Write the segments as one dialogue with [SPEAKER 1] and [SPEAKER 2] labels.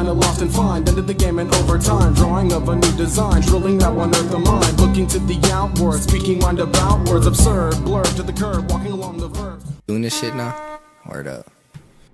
[SPEAKER 1] line, a lost and find. Ended the game in overtime, drawing of a new design, drilling that one earth of mine. Looking to the outward, speaking roundabout words, absurd, blurred to the curb, walking along the verb.
[SPEAKER 2] Doing this shit now? Word up.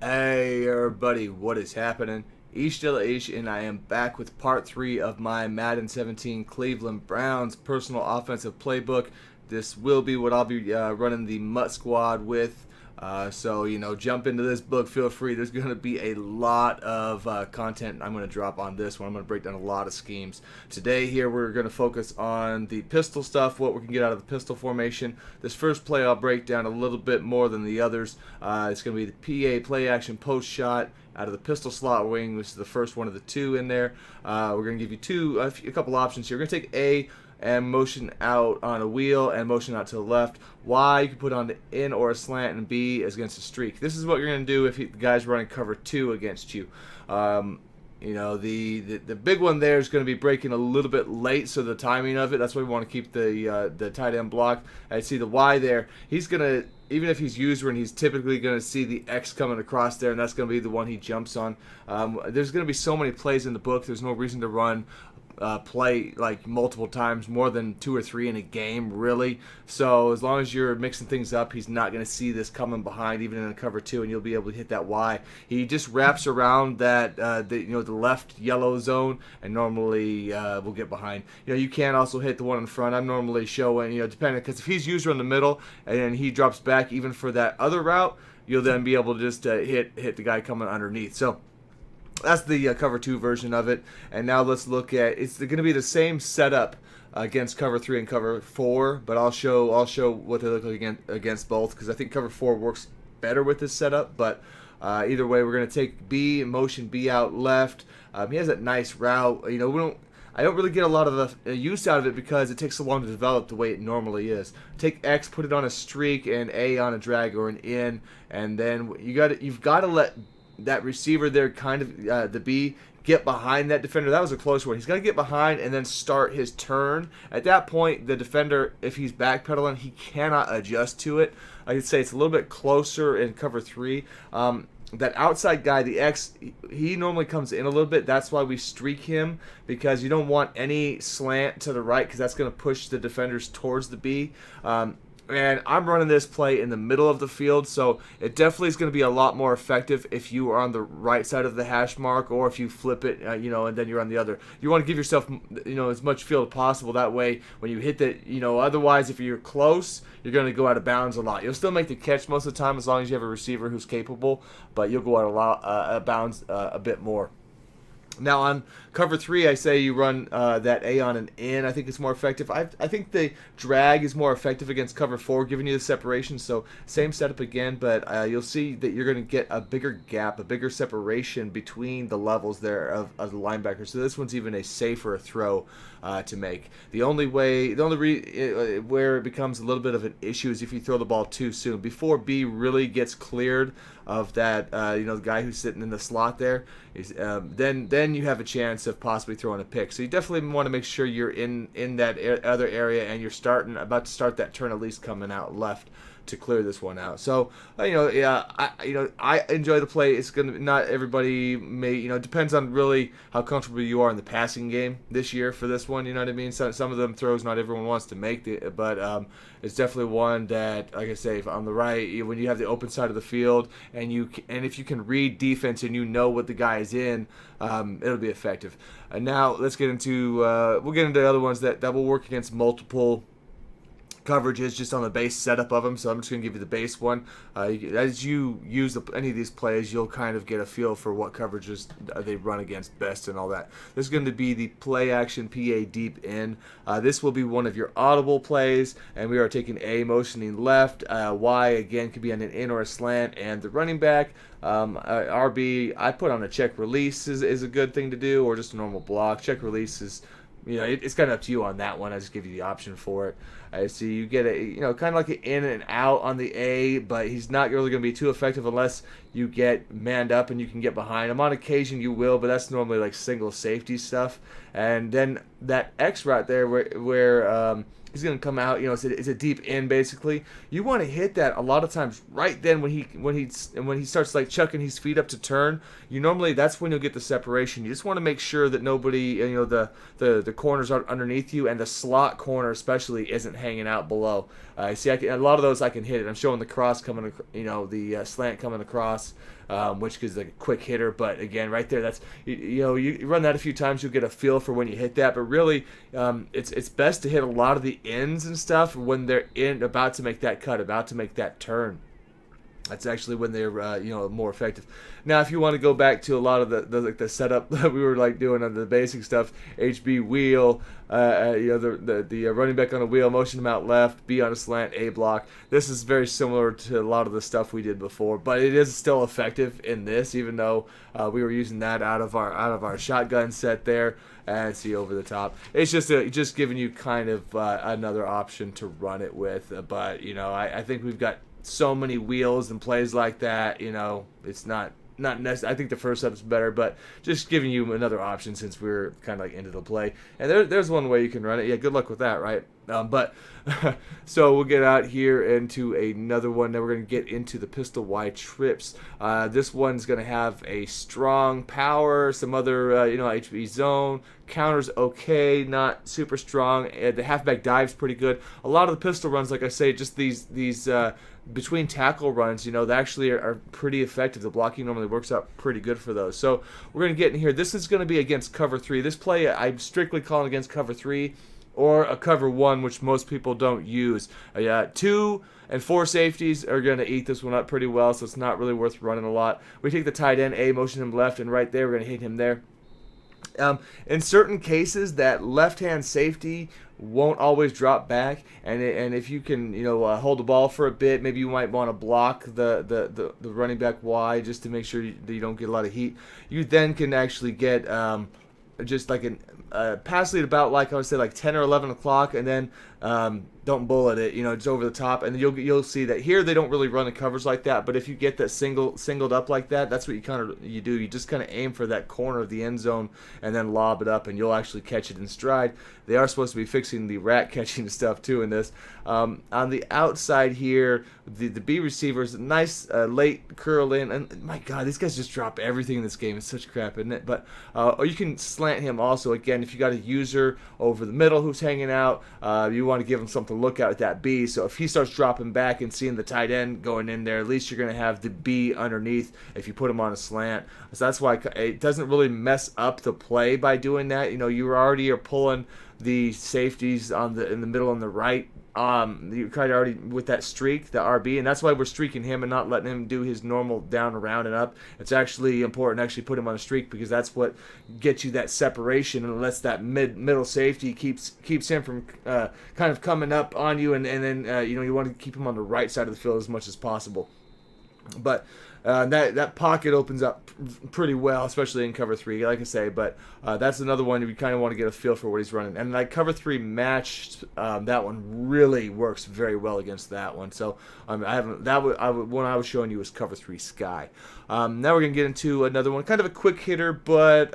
[SPEAKER 3] Hey everybody, what is happening? Ish de la Ish, and I am back with part 3 of my Madden 17 Cleveland Browns personal offensive playbook. This will be what I'll be running the Mutt Squad with. So, you know, jump into this book, feel free. There's going to be a lot of content I'm going to drop on this one. I'm going to break down a lot of schemes. Today here we're going to focus on the pistol stuff, what we can get out of the pistol formation. This first play I'll break down a little bit more than the others. It's going to be the PA play action post shot out of the pistol slot wing, which is the first one of the two in there. We're going to give you a couple options here. We're going to take A and motion out on a wheel and motion out to the left. Y, you can put on the in or a slant, and B is against a streak. This is what you're going to do if the guy's running cover 2 against you. You know, the big one there is going to be breaking a little bit late, so the timing of it, that's why we want to keep the tight end blocked. I see the Y there. He's going to, even if he's user, and he's typically going to see the X coming across there, and that's going to be the one he jumps on. There's going to be so many plays in the book, there's no reason to run play like multiple times, more than 2 or 3 in a game, really. So as long as you're mixing things up, he's not going to see this coming behind, even in a cover 2, and you'll be able to hit that Y. He just wraps around that the left yellow zone, and normally will get behind. You know, you can also hit the one in front. I'm normally showing, you know, depending, because if he's user in the middle and he drops back even for that other route, you'll then be able to just hit the guy coming underneath. So that's the cover 2 version of it. And now let's look at, it's going to be the same setup against cover 3 and cover 4, but I'll show what they look like against both, because I think cover 4 works better with this setup. But either way, we're going to take B and motion B out left. He has that nice route. You know, I don't really get a lot of the use out of it because it takes so long to develop the way it normally is. Take X, put it on a streak, and A on a drag or an in, and then you've got to let that receiver there, kind of the B, get behind that defender. That was a close one. He's got to get behind and then start his turn. At that point, the defender, if he's backpedaling, he cannot adjust to it. I could say it's a little bit closer in cover 3. That outside guy, the X, he normally comes in a little bit. That's why we streak him, because you don't want any slant to the right, because that's going to push the defenders towards the B. And I'm running this play in the middle of the field, so it definitely is going to be a lot more effective if you are on the right side of the hash mark, or if you flip it, you know, and then you're on the other. You want to give yourself, you know, as much field as possible. That way, when you hit the, you know, otherwise, if you're close, you're going to go out of bounds a lot. You'll still make the catch most of the time as long as you have a receiver who's capable, but you'll go out of bounds a bit more. Now on cover 3, I say you run that A on an in. I think it's more effective. I think the drag is more effective against cover 4, giving you the separation. So same setup again, but you'll see that you're going to get a bigger gap, a bigger separation between the levels there of the linebacker. So this one's even a safer throw to make. The only where it becomes a little bit of an issue is if you throw the ball too soon, before B really gets cleared of that, you know, the guy who's sitting in the slot there. Then you have a chance of possibly throwing a pick. So you definitely want to make sure you're in that other area, and you're about to start that turn at least coming out left to clear this one out. So I enjoy the play. It's gonna, not everybody may, you know, it depends on really how comfortable you are in the passing game this year for this one. You know what I mean? Some of them throws not everyone wants to make, but it's definitely one that, like I say, if on the right, when you have the open side of the field, and if you can read defense and you know what the guy is in, it'll be effective. Now let's get into we'll get into the other ones that will work against multiple coverages just on the base setup of them. So I'm just going to give you the base one. As you use any of these plays, you'll kind of get a feel for what coverages they run against best and all that. This is going to be the play action PA deep in. This will be one of your audible plays, and we are taking A motioning left. Y again could be on an in or a slant, and the running back, RB, I put on a check release is a good thing to do, or just a normal block. Check release is, you know, it's kind of up to you on that one. I just give you the option for it. I see you get a, kind of like an in and out on the A, but he's not really going to be too effective unless you get manned up and you can get behind him. On occasion you will, but that's normally like single safety stuff. And then that X right there where he's going to come out, it's a deep in basically. You want to hit that a lot of times right then when he starts like chucking his feet up to turn. That's when you'll get the separation. You just want to make sure that nobody, the corners aren't underneath you, and the slot corner especially isn't hanging out below. See, a lot of those I can hit it. I'm showing the cross coming, the slant coming across, which is like a quick hitter. But again, right there, that's you run that a few times, you'll get a feel for when you hit that. But really, it's best to hit a lot of the ends and stuff when they're about to make that cut, about to make that turn. That's actually when they're more effective. Now, if you want to go back to a lot of the setup that we were like doing on the basic stuff, HB wheel, the running back on a wheel, motion him out left, B on a slant, A block. This is very similar to a lot of the stuff we did before, but it is still effective in this, even though we were using that out of our shotgun set there. And see over the top. It's just giving you kind of another option to run it with. But I think we've got so many wheels and plays like that. It's not necessary. I think the first setup's better, but just giving you another option since we're kind of like into the play. And there's one way you can run it. Yeah, good luck with that, right? But so we'll get out here into another one. Then we're going to get into the pistol Y trips. This one's going to have a strong power, some other HB zone. Counters okay, not super strong. The halfback dive's pretty good. A lot of the pistol runs, like I say, just these between tackle runs, they actually are pretty effective. The blocking normally works out pretty good for those. So we're going to get in here. This is going to be against cover 3. This play I'm strictly calling against cover 3 or a cover 1, which most people don't use. 2 and 4 safeties are going to eat this one up pretty well, so it's not really worth running a lot. We take the tight end, A, motion him left, and right there, we're going to hit him there. In certain cases, that left-hand safety won't always drop back, and if you can hold the ball for a bit, maybe you might want to block the running back Y just to make sure that you don't get a lot of heat. You then can actually get just like a pass lead about, like I would say, like 10 or 11 o'clock, and then don't bullet it, it's over the top, and you'll see that here they don't really run the covers like that. But if you get that singled up like that, that's what you do. You just kind of aim for that corner of the end zone and then lob it up, and you'll actually catch it in stride. They are supposed to be fixing the rat catching stuff too in this. On the outside here, the B receiver is a nice late curl in, and my God, these guys just drop everything in this game. It's such crap, isn't it? But or you can slant him also. Again, if you got a user over the middle who's hanging out, you want to give him something to look at with that B. So if he starts dropping back and seeing the tight end going in there, at least you're going to have the B underneath if you put him on a slant. So that's why it doesn't really mess up the play by doing that. You already are pulling the safeties in the middle and the right. You kind of already with that streak, the RB, and that's why we're streaking him and not letting him do his normal down, around, and up. It's actually important to actually put him on a streak because that's what gets you that separation and lets that middle safety keeps him from kind of coming up on you, and then you want to keep him on the right side of the field as much as possible. But that pocket opens up pretty well, especially in cover 3, like I say. But that's another one you kind of want to get a feel for what he's running. And like cover 3 matched, that one really works very well against that one. So when I was showing you was cover 3 Sky. Now we're gonna get into another one, kind of a quick hitter, but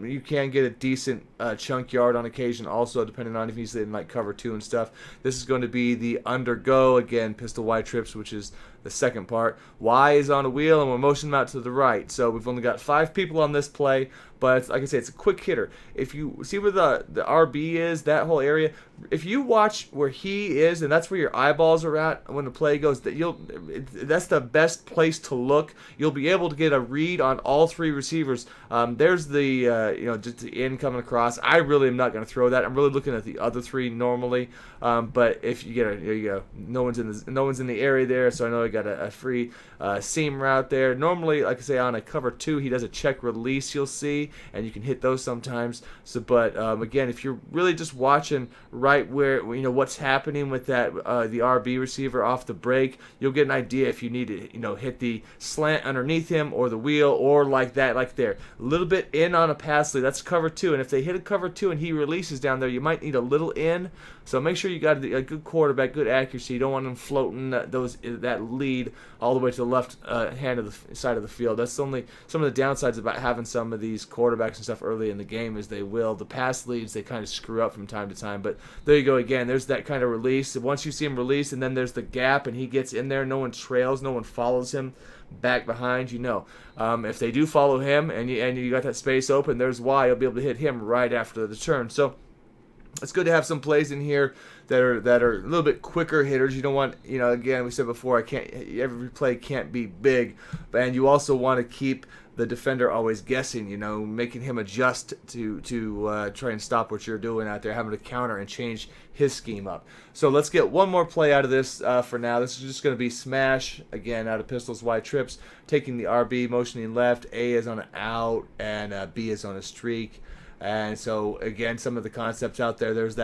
[SPEAKER 3] you can get a decent chunk yard on occasion, also depending on if he's in like cover 2 and stuff. This is going to be the undergo again, pistol Y trips, which is the second part. Y is on a wheel and we're motioning him out to the right. So we've only got 5 people on this play, but like I say, it's a quick hitter. If you see where the RB is, that whole area, if you watch where he is, and that's where your eyeballs are at when the play goes, that's the best place to look. You'll be able to get a read on all 3 receivers. There's the just the end coming across. I really am not going to throw that. I'm really looking at the other 3 normally. But if you get there you go. No one's in the area there, so I know I got a free seam route there. Normally, like I say, on a cover 2, he does a check release. You'll see, and you can hit those sometimes. So, but again, if you're really just watching right where what's happening with that the RB receiver off the break, you'll get an idea if you need to hit the slant underneath him or the wheel or like that, like there, a little bit in on a pass lead. That's cover 2, and if they hit a cover 2 and he releases down there, you might need a little in. So make sure you got a good quarterback, good accuracy. You don't want him floating that lead all the way to the left hand of the side of the field. That's only some of the downsides about having some of these quarterbacks and stuff early in the game is the pass leads, they kind of screw up from time to time. But there you go again. There's that kind of release. Once you see him release, and then there's the gap, and he gets in there. No one trails, no one follows him back behind. If they do follow him, and you got that space open, there's why you'll be able to hit him right after the turn. So it's good to have some plays in here that are a little bit quicker hitters. You don't want, again, we said before, every play can't be big, and you also want to keep the defender always guessing, making him adjust to try and stop what you're doing out there, having to counter and change his scheme up. So let's get one more play out of this for now. This is just going to be smash, again, out of pistols, wide trips, taking the RB, motioning left, A is on an out, and B is on a streak. And so again, some of the concepts out there. There's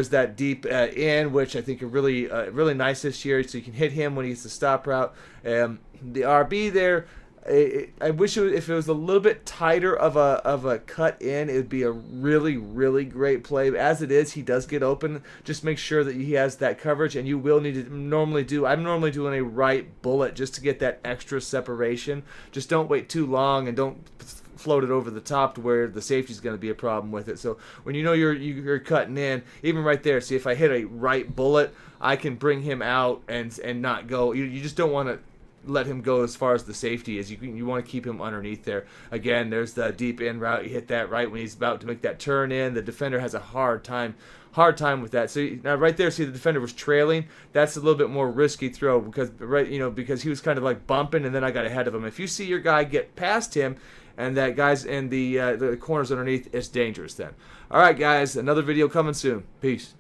[SPEAKER 3] that deep in, which I think are really nice this year. So you can hit him when he gets the stop route. The RB there, I wish if it was a little bit tighter of a cut in, it would be a really great play. As it is, he does get open. Just make sure that he has that coverage, and you will need to normally do. I'm normally doing a right bullet just to get that extra separation. Just don't wait too long, and don't float it over the top to where the safety is going to be a problem with it. So when you're cutting in, even right there, see if I hit a right bullet, I can bring him out and not go. You just don't want to let him go as far as the safety is. You want to keep him underneath there. Again, there's the deep in route. You hit that right when he's about to make that turn in. The defender has a hard time with that. So now right there, see the defender was trailing. That's a little bit more risky throw because he was kind of like bumping, and then I got ahead of him. If you see your guy get past him, and that guy's in the corners underneath, it's dangerous then. All right, guys, another video coming soon. Peace.